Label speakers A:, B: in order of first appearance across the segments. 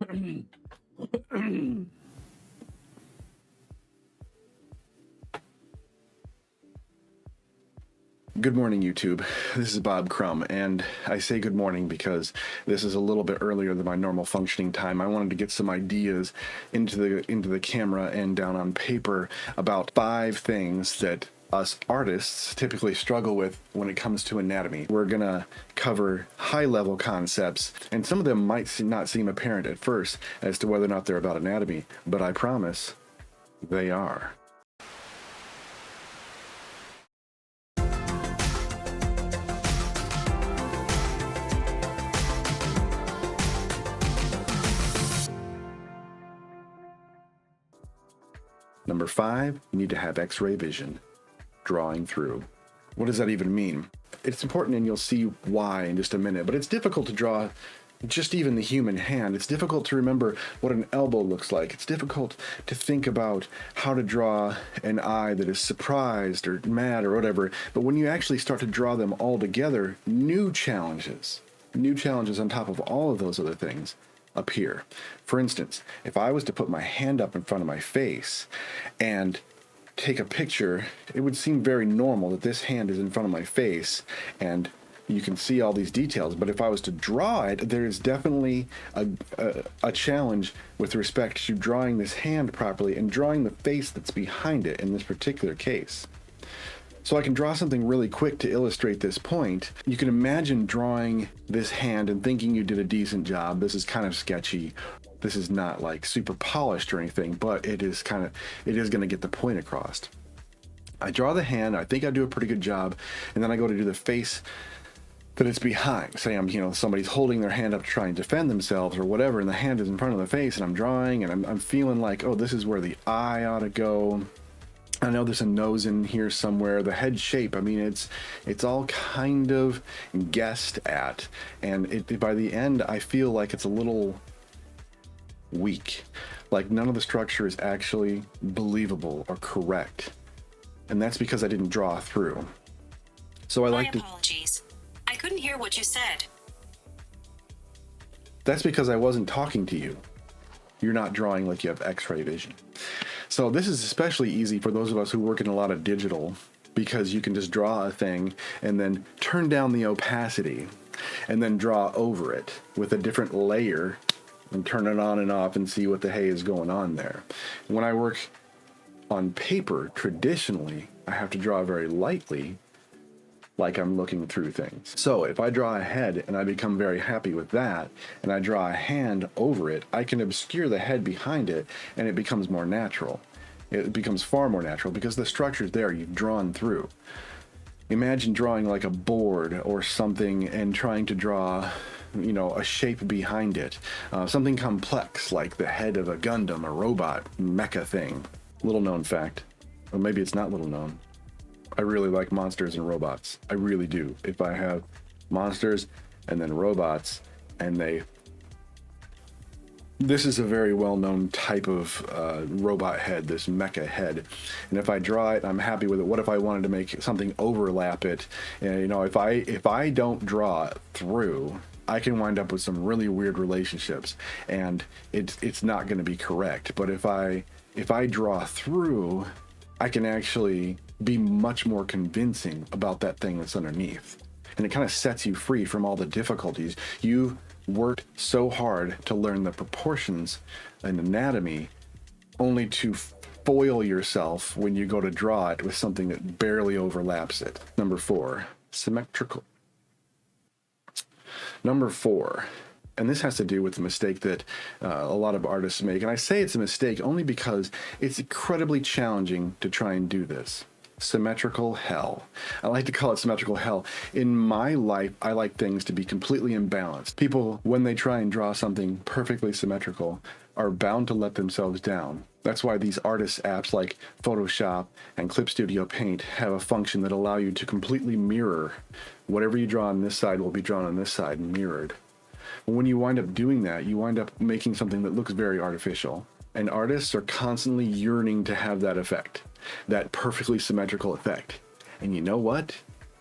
A: Good morning, YouTube. This is Bob Crumb, and I say good morning because this is a little bit earlier than my normal functioning time. I wanted to get some ideas into the camera and down on paper about 5 things that us artists typically struggle with when it comes to anatomy. We're gonna cover high-level concepts, and some of them might not seem apparent at first as to whether or not they're about anatomy, but I promise they are. Number 5, you need to have X-ray vision, drawing through. What does that even mean? It's important, and you'll see why in just a minute, but it's difficult to draw just even the human hand. It's difficult to remember what an elbow looks like. It's difficult to think about how to draw an eye that is surprised or mad or whatever, but when you actually start to draw them all together, new challenges on top of all of those other things appear. For instance, if I was to put my hand up in front of my face and take a picture, it would seem very normal that this hand is in front of my face and you can see all these details. But if I was to draw it, there is definitely a challenge with respect to drawing this hand properly and drawing the face that's behind it in this particular case. So I can draw something really quick to illustrate this point. You can imagine drawing this hand and thinking you did a decent job. This is kind of sketchy. This is not like super polished or anything, but it is going to get the point across. I draw the hand, I think I do a pretty good job, and then I go to do the face that it's behind. Say somebody's holding their hand up to try and defend themselves or whatever, and the hand is in front of the face, and I'm drawing, and I'm feeling like, oh, this is where the eye ought to go. I know there's a nose in here somewhere. The head shape, I mean, it's all kind of guessed at, and by the end, I feel like it's a little weak. Like none of the structure is actually believable or correct, and that's because I didn't draw through. So
B: My apologies. I couldn't hear what you said.
A: That's because I wasn't talking to you. You're not drawing like you have X-ray vision. So this is especially easy for those of us who work in a lot of digital, because you can just draw a thing and then turn down the opacity and then draw over it with a different layer and turn it on and off and see what the hay is going on there. When I work on paper, traditionally, I have to draw very lightly, like I'm looking through things. So if I draw a head and I become very happy with that, and I draw a hand over it, I can obscure the head behind it, and it becomes more natural. It becomes far more natural because the structure's there, you've drawn through. Imagine drawing like a board or something and trying to draw, a shape behind it. Something complex like the head of a Gundam, a robot, mecha thing. Little known fact, or maybe it's not little known. I really like monsters and robots. I really do. If I have monsters and then robots, and this is a very well-known type of robot head, this mecha head. And if I draw it, I'm happy with it. What if I wanted to make something overlap it? And, if I don't draw it through, I can wind up with some really weird relationships, and it's not going to be correct. But if I draw through, I can actually be much more convincing about that thing that's underneath. And it kind of sets you free from all the difficulties. You worked so hard to learn the proportions and anatomy, only to foil yourself when you go to draw it with something that barely overlaps it. Number 4, symmetrical. Number 4, and this has to do with the mistake that a lot of artists make. And I say it's a mistake only because it's incredibly challenging to try and do this. Symmetrical hell. I like to call it symmetrical hell. In my life, I like things to be completely imbalanced. People, when they try and draw something perfectly symmetrical, are bound to let themselves down. That's why these artist apps like Photoshop and Clip Studio Paint have a function that allow you to completely mirror. Whatever you draw on this side will be drawn on this side and mirrored. When you wind up doing that, you wind up making something that looks very artificial. And artists are constantly yearning to have that effect, that perfectly symmetrical effect. And you know what?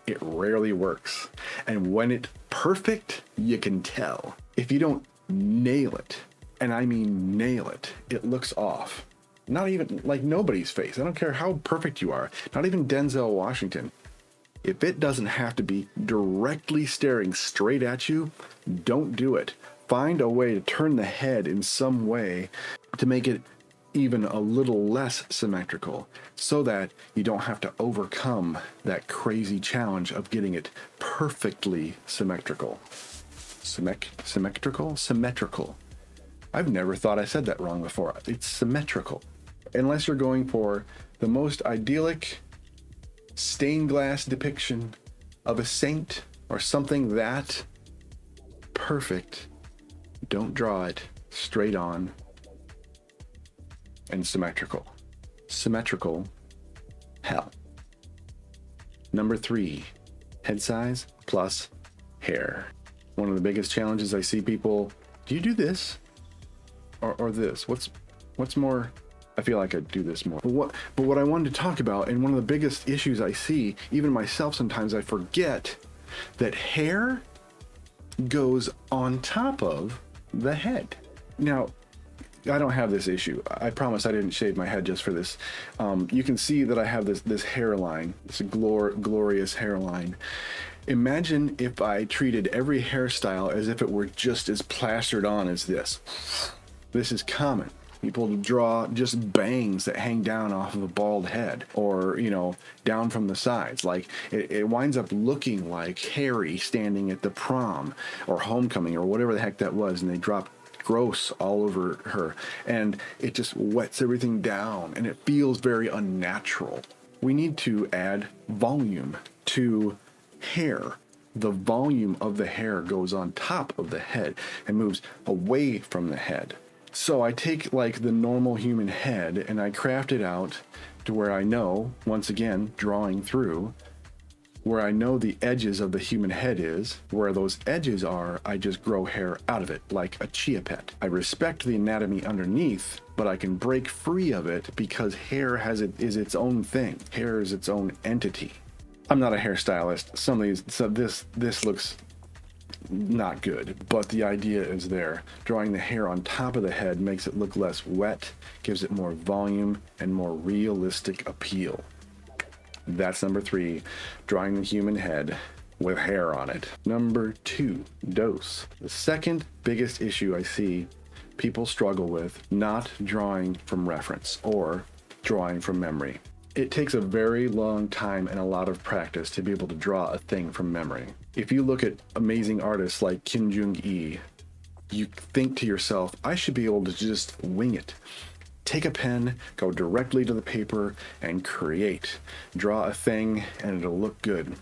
A: It rarely works. And when it's perfect, you can tell. If you don't nail it, And I mean nail it. It looks off. Not even like nobody's face. I don't care how perfect you are. Not even Denzel Washington. If it doesn't have to be directly staring straight at you, don't do it. Find a way to turn the head in some way to make it even a little less symmetrical so that you don't have to overcome that crazy challenge of getting it perfectly symmetrical. Symmetrical. I've never thought I said that wrong before. It's symmetrical. Unless you're going for the most idyllic stained glass depiction of a saint or something that perfect, don't draw it straight on and symmetrical. Symmetrical hell. Number 3, head size plus hair. One of the biggest challenges I see people, do you do this or this? What's more? I feel like I do this more. But what I wanted to talk about, and one of the biggest issues I see, even myself sometimes, I forget that hair goes on top of the head. Now, I don't have this issue. I promise I didn't shave my head just for this. You can see that I have this hairline, this glorious hairline. Imagine if I treated every hairstyle as if it were just as plastered on as this. This is common. People draw just bangs that hang down off of a bald head or, down from the sides. Like it winds up looking like Harry standing at the prom or homecoming or whatever the heck that was. And they drop gross all over her and it just wets everything down and it feels very unnatural. We need to add volume to hair. The volume of the hair goes on top of the head and moves away from the head. So I take like the normal human head and I craft it out to where I know, once again, drawing through, where I know the edges of the human head is, where those edges are, I just grow hair out of it like a chia pet. I respect the anatomy underneath, but I can break free of it because hair is its own thing. Hair is its own entity. I'm not a hairstylist. This looks not good, but the idea is there. Drawing the hair on top of the head makes it look less wet, gives it more volume and more realistic appeal. That's number 3, drawing the human head with hair on it. Number 2, dose. The second biggest issue I see people struggle with, not drawing from reference or drawing from memory. It takes a very long time and a lot of practice to be able to draw a thing from memory. If you look at amazing artists like Kim Jong-il, you think to yourself, I should be able to just wing it. Take a pen, go directly to the paper, and create. Draw a thing, and it'll look good.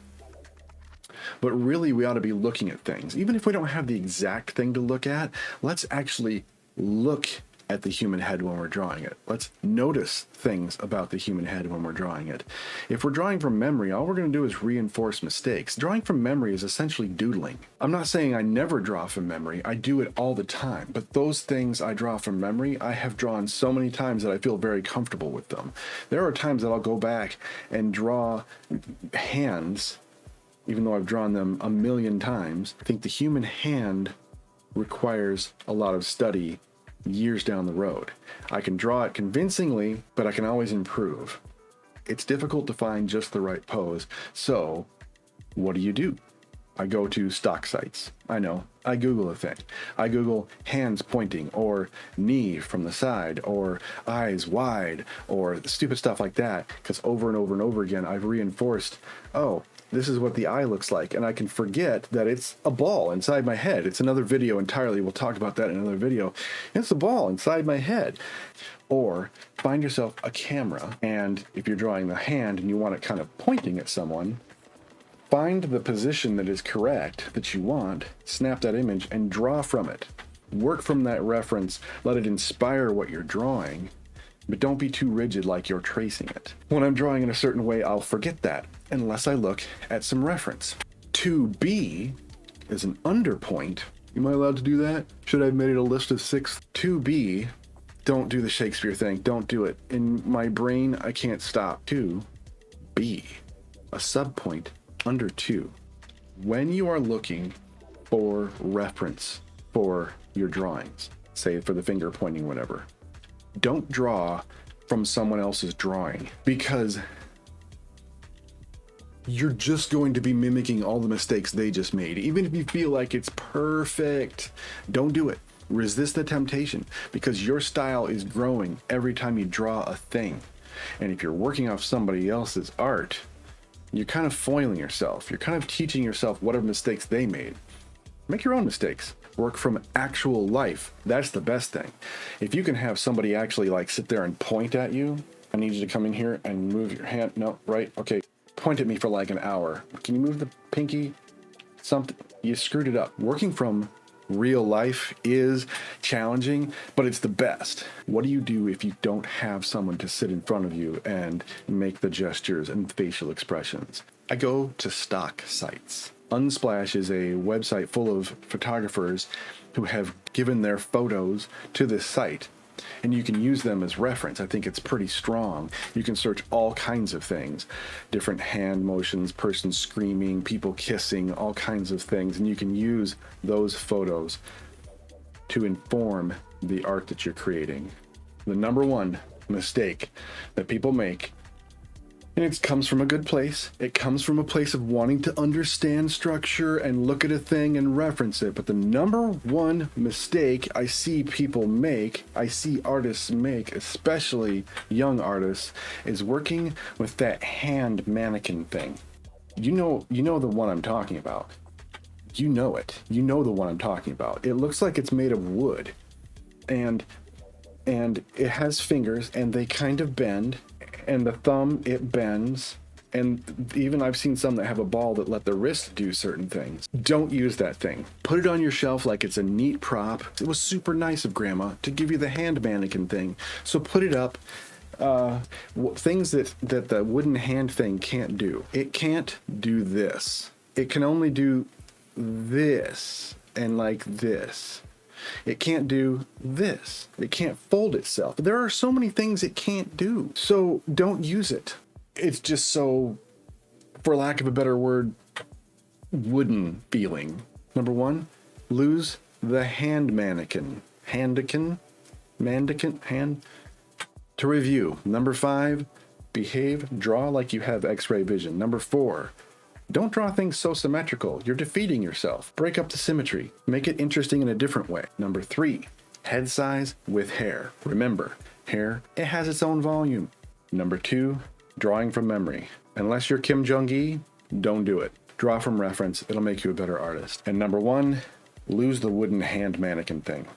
A: But really, we ought to be looking at things. Even if we don't have the exact thing to look at, let's actually look at the human head when we're drawing it. Let's notice things about the human head when we're drawing it. If we're drawing from memory, all we're going to do is reinforce mistakes. Drawing from memory is essentially doodling. I'm not saying I never draw from memory. I do it all the time. But those things I draw from memory, I have drawn so many times that I feel very comfortable with them. There are times that I'll go back and draw hands, even though I've drawn them a million times. I think the human hand requires a lot of study years down the road. I can draw it convincingly, but I can always improve. It's difficult to find just the right pose. So what do? I go to stock sites. I know. I Google a thing. I Google hands pointing or knee from the side or eyes wide or stupid stuff like that, because over and over and over again, I've reinforced, this is what the eye looks like, and I can forget that it's a ball inside my head. It's another video entirely. We'll talk about that in another video. It's a ball inside my head. Or find yourself a camera, and if you're drawing the hand and you want it kind of pointing at someone, find the position that is correct that you want, snap that image, and draw from it. Work from that reference. Let it inspire what you're drawing, but don't be too rigid like you're tracing it. When I'm drawing in a certain way, I'll forget that unless I look at some reference. 2B is an underpoint. Am I allowed to do that? Should I have made it a list of 6? 2B, don't do the Shakespeare thing. Don't do it. In my brain, I can't stop. 2B, a subpoint under 2. When you are looking for reference for your drawings, say for the finger pointing, whatever. Don't draw from someone else's drawing, because you're just going to be mimicking all the mistakes they just made. Even if you feel like it's perfect, don't do it. Resist the temptation, because your style is growing every time you draw a thing. And if you're working off somebody else's art, you're kind of foiling yourself. You're kind of teaching yourself what are mistakes they made. Make your own mistakes. Work from actual life. That's the best thing. If you can have somebody actually like sit there and point at you, I need you to come in here and move your hand. No, right? Okay. Point at me for like an hour. Can you move the pinky? Something. You screwed it up. Working from real life is challenging, but it's the best. What do you do if you don't have someone to sit in front of you and make the gestures and facial expressions? I go to stock sites. Unsplash is a website full of photographers who have given their photos to this site, and you can use them as reference. I think it's pretty strong. You can search all kinds of things, different hand motions, persons screaming, people kissing, all kinds of things, and you can use those photos to inform the art that you're creating. The number one mistake that people make, and it comes from a good place. It comes from a place of wanting to understand structure and look at a thing and reference it. But the number one mistake I see people make, I see artists make, especially young artists, is working with that hand mannequin thing. You know the one I'm talking about. You know it. You know the one I'm talking about. It looks like it's made of wood. And it has fingers, and they kind of bend. And the thumb, it bends. And even I've seen some that have a ball that let the wrist do certain things. Don't use that thing. Put it on your shelf like it's a neat prop. It was super nice of Grandma to give you the hand mannequin thing. So put it up. Things that the wooden hand thing can't do. It can't do this. It can only do this and like this. It can't do this. It can't fold itself. There are so many things it can't do. So don't use it. It's just so, for lack of a better word, wooden feeling. Number one, lose the hand mannequin. Hand. To review. Number 5, behave, draw like you have X-ray vision. Number 4, don't draw things so symmetrical. You're defeating yourself. Break up the symmetry. Make it interesting in a different way. Number 3, head size with hair. Remember, hair, it has its own volume. Number 2, drawing from memory. Unless you're Kim Jong-il, don't do it. Draw from reference. It'll make you a better artist. And number 1, lose the wooden hand mannequin thing.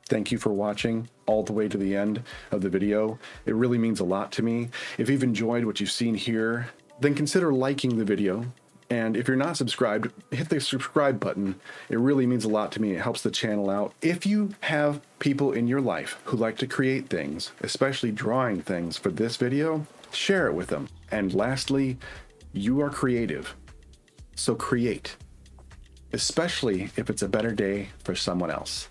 A: Thank you for watching all the way to the end of the video. It really means a lot to me. If you've enjoyed what you've seen here, then consider liking the video. And if you're not subscribed, hit the subscribe button. It really means a lot to me. It helps the channel out. If you have people in your life who like to create things, especially drawing things for this video, share it with them. And lastly, you are creative, so create, especially if it's a better day for someone else.